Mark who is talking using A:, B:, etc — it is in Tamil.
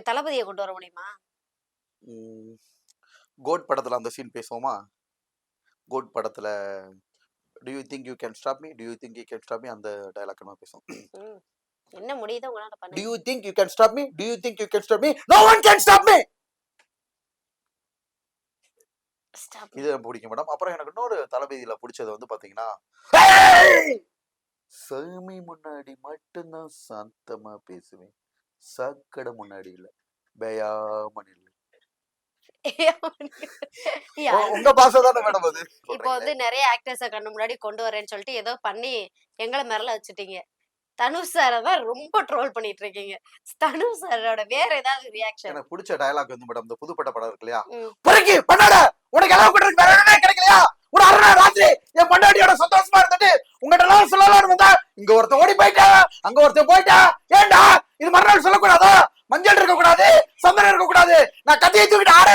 A: தளபதியை கொண்டு வர முடியுமா?
B: கோட் படத்துல அந்த சீன் பேசுவோமா? கோட் படத்துல do you think you can stop me, do you think you can stop me, அந்த டயலாக் நம்ம பேசுவோம்.
A: என்ன முடியுதோ உங்களால
B: டு
A: பண்ணுங்க.
B: You think you can stop me, do you think you can stop me, no one can stop me. இது பிடிக்கும் மேடம். அப்புறம் எனக்கு இன்னொரு தளபதியில பிடிச்சது வந்து பாத்தீங்கன்னா, சாமி முன்னாடி மட்டும்தான் சாந்தமா பேசுவேன், சாக்கடை முன்னாடி இல்ல, பயாம நில்லு. உங்க பாச தானே மேடம் அது.
A: இப்போ வந்து நிறைய ஆக்டர்ஸ கண்ணு முன்னாடி கொண்டு வரேன்னு சொல்லிட்டு ஏதோ பண்ணி எங்களை மிரள வச்சுட்டீங்க. தனுஷ் சாரை தான் ரொம்ப ட்ரோல் பண்ணிட்டு இருக்கீங்க. தனுஷ் சாரோட வேற ஏதாவது ரியாக்ஷன்?
B: எனக்கு பிடிச்ச டயலாக் வந்து மேடம், இந்த புதுப்பட்ட படம் இருக்கு இல்லையா, பொறுக்கி பண்ணாட உனக்கு எல்லாம் கூட வேற என்ன கிடைக்கலையா, ஒரு அரை நாள் ராத்திரி என் பொண்டாட்டியோட சந்தோஷமா இருந்துட்டு உங்ககிட்ட எல்லாம் சொல்லலாம்னு வந்தா இங்க ஒருத்தன் ஓடி போயிட்டா, அங்க ஒருத்தன் போயிட்டா, ஏண்டா இது மறுநாள் சொல்லக்கூடாதா, மஞ்சள் இருக்க கூடாது, சந்தனம் இருக்க கூடாது, நான் கத்தியை தூக்கிட்டு ஆட